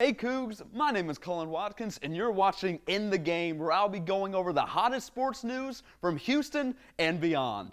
Hey Cougs, my name is Cullen Watkins and you're watching In the Game, where I'll be going over the hottest sports news from Houston and beyond.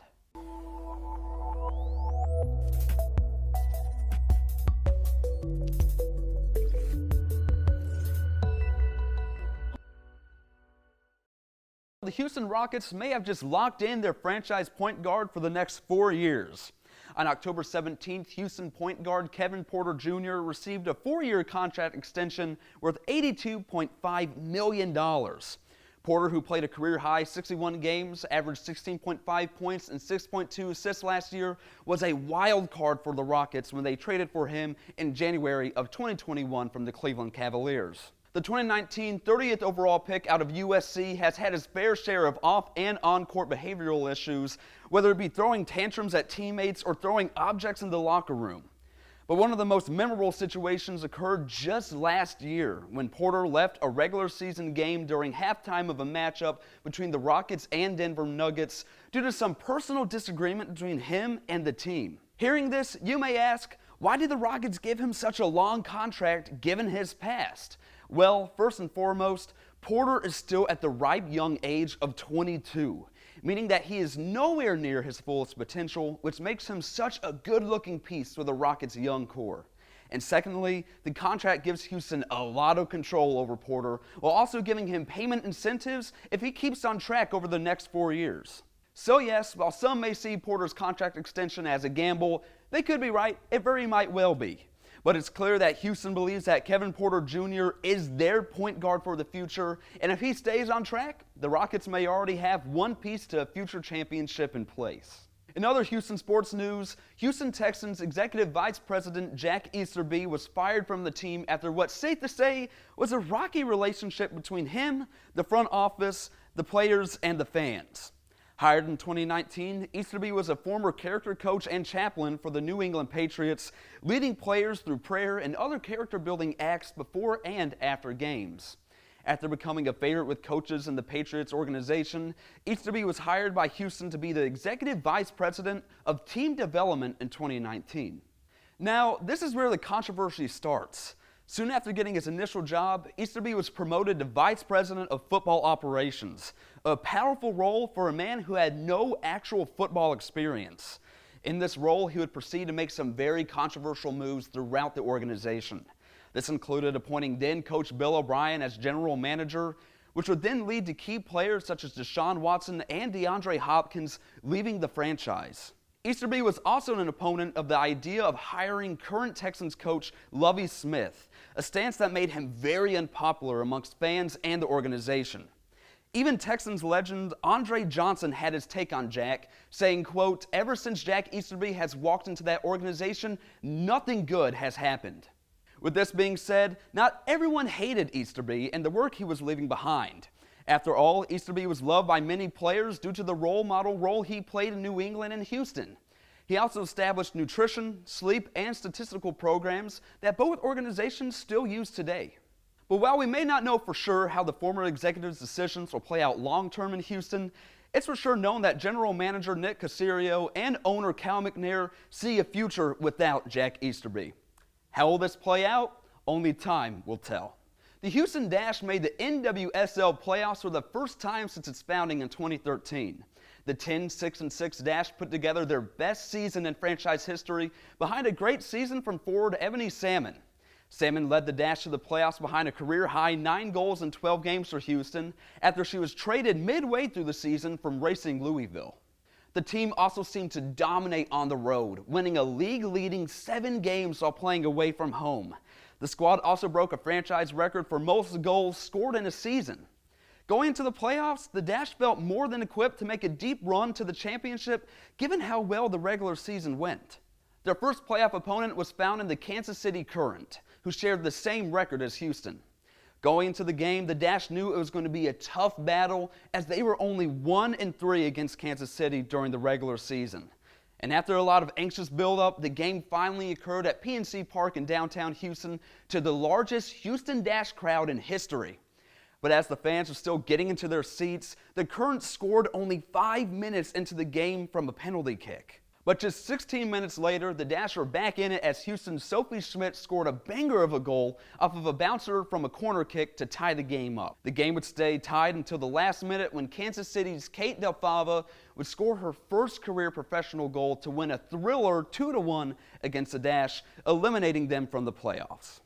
The Houston Rockets may have just locked in their franchise point guard for the next 4 years. On October 17th, Houston point guard Kevin Porter Jr. received a 4-year contract extension worth $82.5 million. Porter, who played a career-high 61 games, averaged 16.5 points and 6.2 assists last year, was a wild card for the Rockets when they traded for him in January of 2021 from the Cleveland Cavaliers. The 2019 30th overall pick out of USC has had his fair share of off and on-court behavioral issues, whether it be throwing tantrums at teammates or throwing objects in the locker room. But one of the most memorable situations occurred just last year when Porter left a regular season game during halftime of a matchup between the Rockets and Denver Nuggets due to some personal disagreement between him and the team. Hearing this, you may ask, why did the Rockets give him such a long contract given his past? Well, first and foremost, Porter is still at the ripe young age of 22, meaning that he is nowhere near his fullest potential, which makes him such a good-looking piece for the Rockets' young core. And secondly, the contract gives Houston a lot of control over Porter, while also giving him payment incentives if he keeps on track over the next 4 years. So yes, while some may see Porter's contract extension as a gamble, they could be right, it very might well be. But it's clear that Houston believes that Kevin Porter Jr. is their point guard for the future, and if he stays on track, the Rockets may already have one piece to a future championship in place. In other Houston sports news, Houston Texans Executive Vice President Jack Easterby was fired from the team after what's safe to say was a rocky relationship between him, the front office, the players, and the fans. Hired in 2019, Easterby was a former character coach and chaplain for the New England Patriots, leading players through prayer and other character-building acts before and after games. After becoming a favorite with coaches in the Patriots organization, Easterby was hired by Houston to be the executive vice president of team development in 2019. Now, this is where the controversy starts. Soon after getting his initial job, Easterby was promoted to Vice President of Football Operations, a powerful role for a man who had no actual football experience. In this role, he would proceed to make some very controversial moves throughout the organization. This included appointing then-coach Bill O'Brien as general manager, which would then lead to key players such as Deshaun Watson and DeAndre Hopkins leaving the franchise. Easterby was also an opponent of the idea of hiring current Texans coach Lovie Smith, a stance that made him very unpopular amongst fans and the organization. Even Texans legend Andre Johnson had his take on Jack, saying, quote, "Ever since Jack Easterby has walked into that organization, nothing good has happened." With this being said, not everyone hated Easterby and the work he was leaving behind. After all, Easterby was loved by many players due to the role model role he played in New England and Houston. He also established nutrition, sleep, and statistical programs that both organizations still use today. But while we may not know for sure how the former executive's decisions will play out long-term in Houston, it's for sure known that general manager Nick Caserio and owner Cal McNair see a future without Jack Easterby. How will this play out? Only time will tell. The Houston Dash made the NWSL playoffs for the first time since its founding in 2013. The 10-6-6 Dash put together their best season in franchise history behind a great season from forward Ebony Salmon. Salmon led the Dash to the playoffs behind a career-high 9 goals in 12 games for Houston after she was traded midway through the season from Racing Louisville. The team also seemed to dominate on the road, winning a league-leading 7 games while playing away from home. The squad also broke a franchise record for most goals scored in a season. Going into the playoffs, the Dash felt more than equipped to make a deep run to the championship given how well the regular season went. Their first playoff opponent was found in the Kansas City Current, who shared the same record as Houston. Going into the game, the Dash knew it was going to be a tough battle as they were only 1-3 against Kansas City during the regular season. And after a lot of anxious build-up, the game finally occurred at PNC Park in downtown Houston to the largest Houston Dash crowd in history. But as the fans were still getting into their seats, the Current scored only 5 minutes into the game from a penalty kick. But just 16 minutes later, the Dash were back in it as Houston's Sophie Schmidt scored a banger of a goal off of a bouncer from a corner kick to tie the game up. The game would stay tied until the last minute when Kansas City's Kate Del Fava would score her first career professional goal to win a thriller 2-1 against the Dash, eliminating them from the playoffs.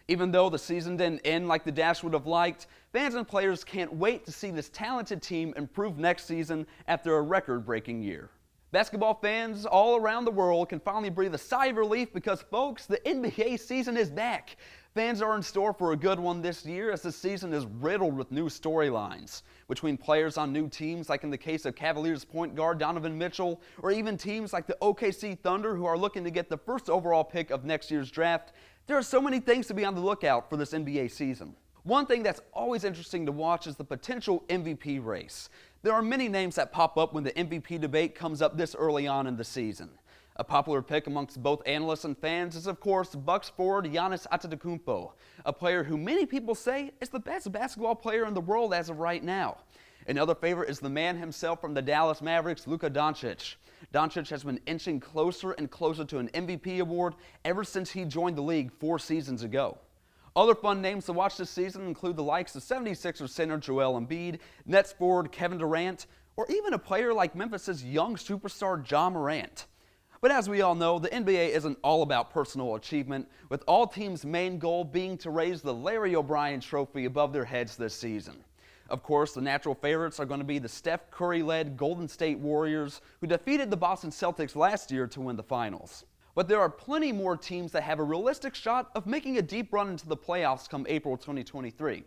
Even though the season didn't end like the Dash would have liked, fans and players can't wait to see this talented team improve next season after a record-breaking year. Basketball fans all around the world can finally breathe a sigh of relief because, folks, the NBA season is back. Fans are in store for a good one this year as the season is riddled with new storylines between players on new teams, like in the case of Cavaliers point guard Donovan Mitchell, or even teams like the OKC Thunder who are looking to get the first overall pick of next year's draft. There are so many things to be on the lookout for this NBA season. One thing that's always interesting to watch is the potential MVP race. There are many names that pop up when the MVP debate comes up this early on in the season. A popular pick amongst both analysts and fans is, of course, Bucks forward Giannis Antetokounmpo, a player who many people say is the best basketball player in the world as of right now. Another favorite is the man himself from the Dallas Mavericks, Luka Doncic. Doncic has been inching closer and closer to an MVP award ever since he joined the league 4 seasons ago. Other fun names to watch this season include the likes of 76ers center Joel Embiid, Nets forward Kevin Durant, or even a player like Memphis' young superstar Ja Morant. But as we all know, the NBA isn't all about personal achievement, with all teams' main goal being to raise the Larry O'Brien Trophy above their heads this season. Of course, the natural favorites are going to be the Steph Curry-led Golden State Warriors, who defeated the Boston Celtics last year to win the finals. But there are plenty more teams that have a realistic shot of making a deep run into the playoffs come April 2023.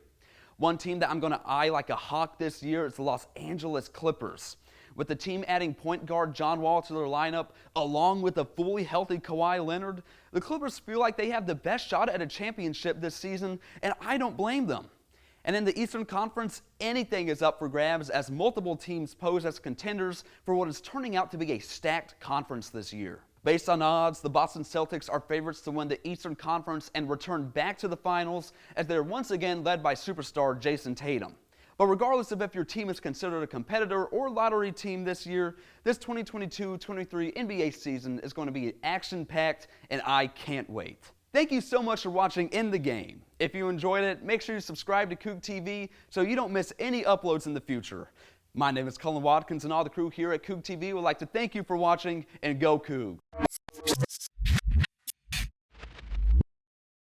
One team that I'm going to eye like a hawk this year is the Los Angeles Clippers. With the team adding point guard John Wall to their lineup, along with a fully healthy Kawhi Leonard, the Clippers feel like they have the best shot at a championship this season, and I don't blame them. And in the Eastern Conference, anything is up for grabs as multiple teams pose as contenders for what is turning out to be a stacked conference this year. Based on odds, the Boston Celtics are favorites to win the Eastern Conference and return back to the finals as they're once again led by superstar Jason Tatum. But regardless of if your team is considered a competitor or lottery team this year, this 2022-23 NBA season is going to be action-packed, and I can't wait. Thank you so much for watching In the Game. If you enjoyed it, make sure you subscribe to Coug TV so you don't miss any uploads in the future. My name is Cullen Watkins, and all the crew here at Coug TV would like to thank you for watching, and go Coug!